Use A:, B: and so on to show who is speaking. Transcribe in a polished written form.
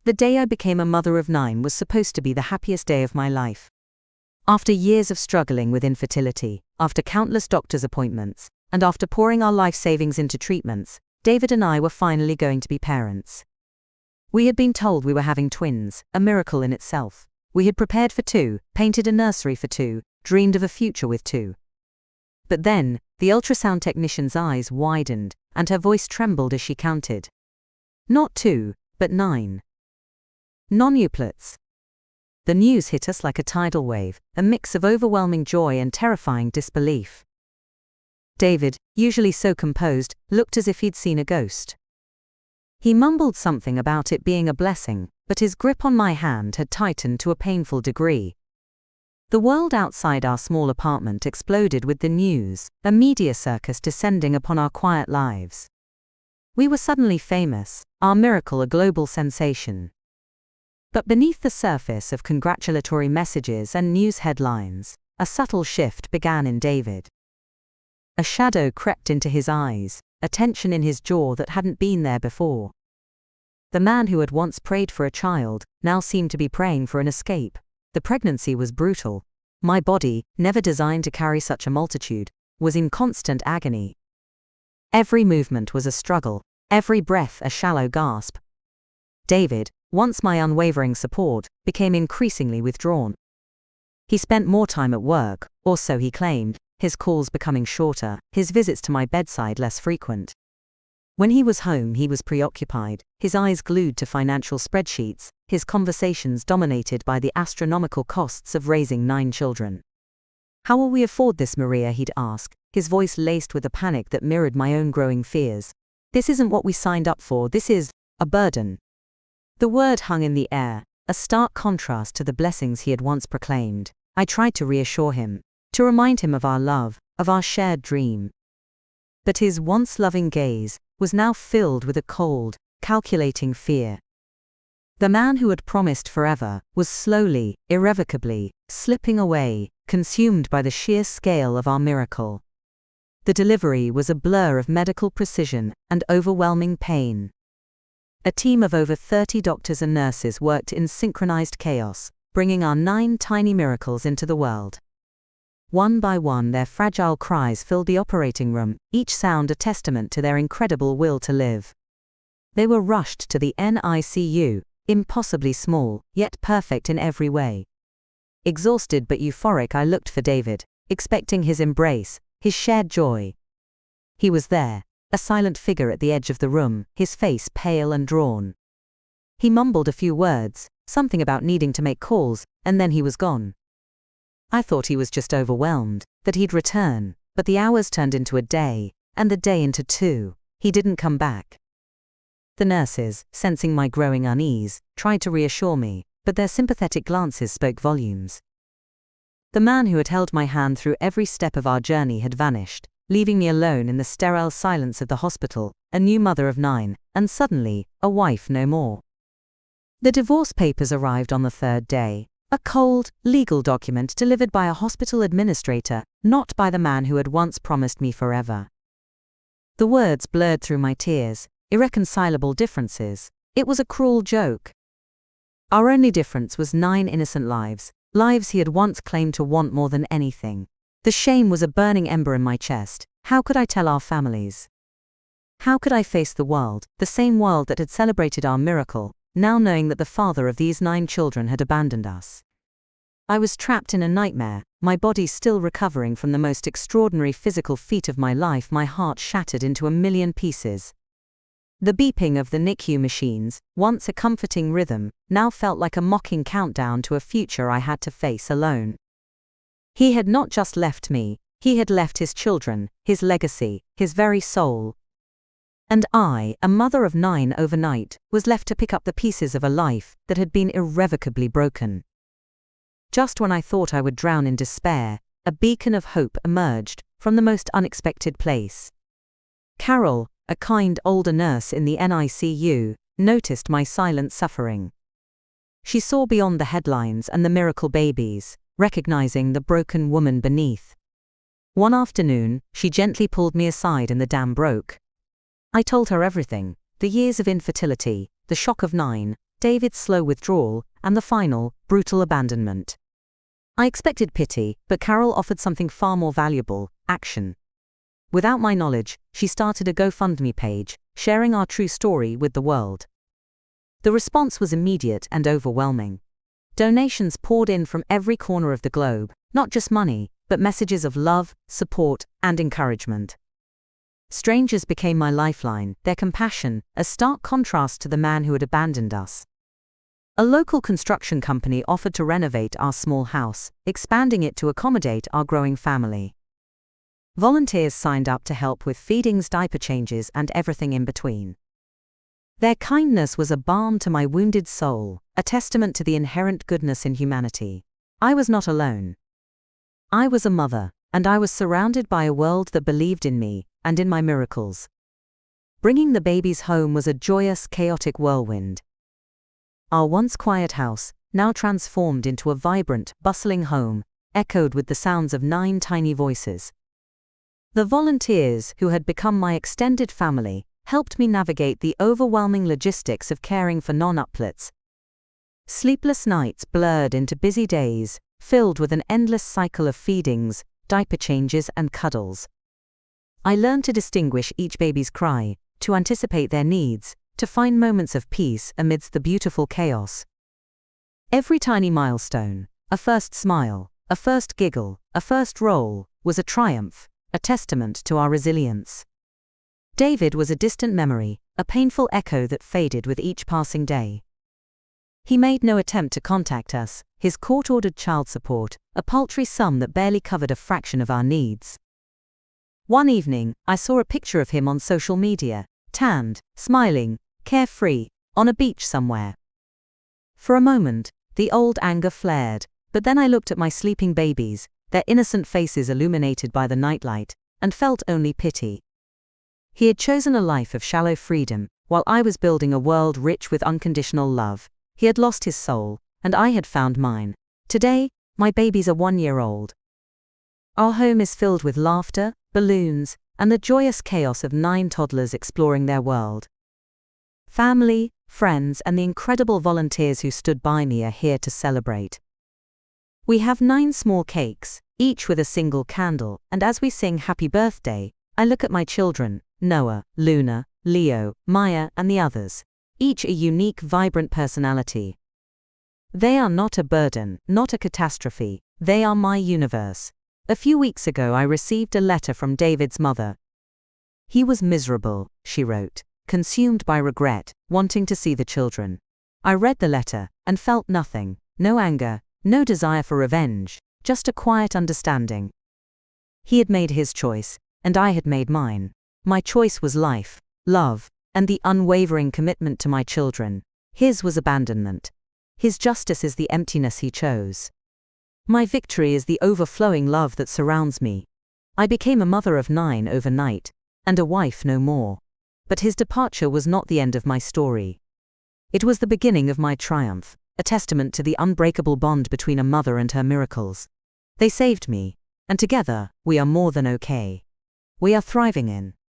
A: The day I became a mother of 9 was supposed to be the happiest day of my life. After years of struggling with infertility, after countless doctor's appointments, and after pouring our life savings into treatments, David and I were finally going to be parents. We had been told we were having twins, a miracle in itself. We had prepared for 2, painted a nursery for 2, dreamed of a future with 2. But then, the ultrasound technician's eyes widened, and her voice trembled as she counted. Not 2, but 9. Non-euplets. The news hit us like a tidal wave, a mix of overwhelming joy and terrifying disbelief. David, usually so composed, looked as if he'd seen a ghost. He mumbled something about it being a blessing, but his grip on my hand had tightened to a painful degree. The world outside our small apartment exploded with the news, a media circus descending upon our quiet lives. We were suddenly famous, our miracle a global sensation. But beneath the surface of congratulatory messages and news headlines, a subtle shift began in David. A shadow crept into his eyes, a tension in his jaw that hadn't been there before. The man who had once prayed for a child now seemed to be praying for an escape. The pregnancy was brutal. My body, never designed to carry such a multitude, was in constant agony. Every movement was a struggle, every breath a shallow gasp. David, once my unwavering support, became increasingly withdrawn. He spent more time at work, or so he claimed, his calls becoming shorter, his visits to my bedside less frequent. When he was home, he was preoccupied, his eyes glued to financial spreadsheets, his conversations dominated by the astronomical costs of raising 9 children. "How will we afford this, Maria?" he'd ask, his voice laced with a panic that mirrored my own growing fears. "This isn't what we signed up for, this is a burden." The word hung in the air, a stark contrast to the blessings he had once proclaimed. I tried to reassure him, to remind him of our love, of our shared dream. But his once loving gaze was now filled with a cold, calculating fear. The man who had promised forever was slowly, irrevocably, slipping away, consumed by the sheer scale of our miracle. The delivery was a blur of medical precision and overwhelming pain. A team of over 30 doctors and nurses worked in synchronized chaos, bringing our 9 tiny miracles into the world. One by one, their fragile cries filled the operating room, each sound a testament to their incredible will to live. They were rushed to the NICU, impossibly small, yet perfect in every way. Exhausted but euphoric, I looked for David, expecting his embrace, his shared joy. He was there, a silent figure at the edge of the room, his face pale and drawn. He mumbled a few words, something about needing to make calls, and then he was gone. I thought he was just overwhelmed, that he'd return, but the hours turned into a day, and the day into 2. He didn't come back. The nurses, sensing my growing unease, tried to reassure me, but their sympathetic glances spoke volumes. The man who had held my hand through every step of our journey had vanished, leaving me alone in the sterile silence of the hospital, a new mother of 9, and suddenly, a wife no more. The divorce papers arrived on the 3rd day, a cold, legal document delivered by a hospital administrator, not by the man who had once promised me forever. The words blurred through my tears, irreconcilable differences. It was a cruel joke. Our only difference was 9 innocent lives, lives he had once claimed to want more than anything. The shame was a burning ember in my chest. How could I tell our families? How could I face the world, the same world that had celebrated our miracle, now knowing that the father of these 9 children had abandoned us? I was trapped in a nightmare, my body still recovering from the most extraordinary physical feat of my life, my heart shattered into a million pieces. The beeping of the NICU machines, once a comforting rhythm, now felt like a mocking countdown to a future I had to face alone. He had not just left me, he had left his children, his legacy, his very soul. And I, a mother of 9 overnight, was left to pick up the pieces of a life that had been irrevocably broken. Just when I thought I would drown in despair, a beacon of hope emerged from the most unexpected place. Carol, a kind older nurse in the NICU, noticed my silent suffering. She saw beyond the headlines and the miracle babies, recognizing the broken woman beneath. One afternoon, she gently pulled me aside and the dam broke. I told her everything, the years of infertility, the shock of 9, David's slow withdrawal, and the final, brutal abandonment. I expected pity, but Carol offered something far more valuable: action. Without my knowledge, she started a GoFundMe page, sharing our true story with the world. The response was immediate and overwhelming. Donations poured in from every corner of the globe, not just money, but messages of love, support, and encouragement. Strangers became my lifeline, their compassion, a stark contrast to the man who had abandoned us. A local construction company offered to renovate our small house, expanding it to accommodate our growing family. Volunteers signed up to help with feedings, diaper changes, and everything in between. Their kindness was a balm to my wounded soul, a testament to the inherent goodness in humanity. I was not alone. I was a mother, and I was surrounded by a world that believed in me and in my miracles. Bringing the babies home was a joyous, chaotic whirlwind. Our once quiet house, now transformed into a vibrant, bustling home, echoed with the sounds of 9 tiny voices. The volunteers, who had become my extended family, helped me navigate the overwhelming logistics of caring for non-uplets. Sleepless nights blurred into busy days, filled with an endless cycle of feedings, diaper changes, and cuddles. I learned to distinguish each baby's cry, to anticipate their needs, to find moments of peace amidst the beautiful chaos. Every tiny milestone, a first smile, a first giggle, a first roll, was a triumph, a testament to our resilience. David was a distant memory, a painful echo that faded with each passing day. He made no attempt to contact us, his court-ordered child support, a paltry sum that barely covered a fraction of our needs. One evening, I saw a picture of him on social media, tanned, smiling, carefree, on a beach somewhere. For a moment, the old anger flared, but then I looked at my sleeping babies, their innocent faces illuminated by the nightlight, and felt only pity. He had chosen a life of shallow freedom, while I was building a world rich with unconditional love. He had lost his soul, and I had found mine. Today, my babies are 1 year old. Our home is filled with laughter, balloons, and the joyous chaos of 9 toddlers exploring their world. Family, friends, and the incredible volunteers who stood by me are here to celebrate. We have 9 small cakes, each with a single candle, and as we sing Happy Birthday, I look at my children, Noah, Luna, Leo, Maya, and the others, each a unique, vibrant personality. They are not a burden, not a catastrophe, they are my universe. A few weeks ago I received a letter from David's mother. He was miserable, she wrote, consumed by regret, wanting to see the children. I read the letter, and felt nothing, no anger, no desire for revenge, just a quiet understanding. He had made his choice, and I had made mine. My choice was life, love, and the unwavering commitment to my children. His was abandonment. His justice is the emptiness he chose. My victory is the overflowing love that surrounds me. I became a mother of 9 overnight, and a wife no more. But his departure was not the end of my story. It was the beginning of my triumph, a testament to the unbreakable bond between a mother and her miracles. They saved me, and together, we are more than okay. We are thriving in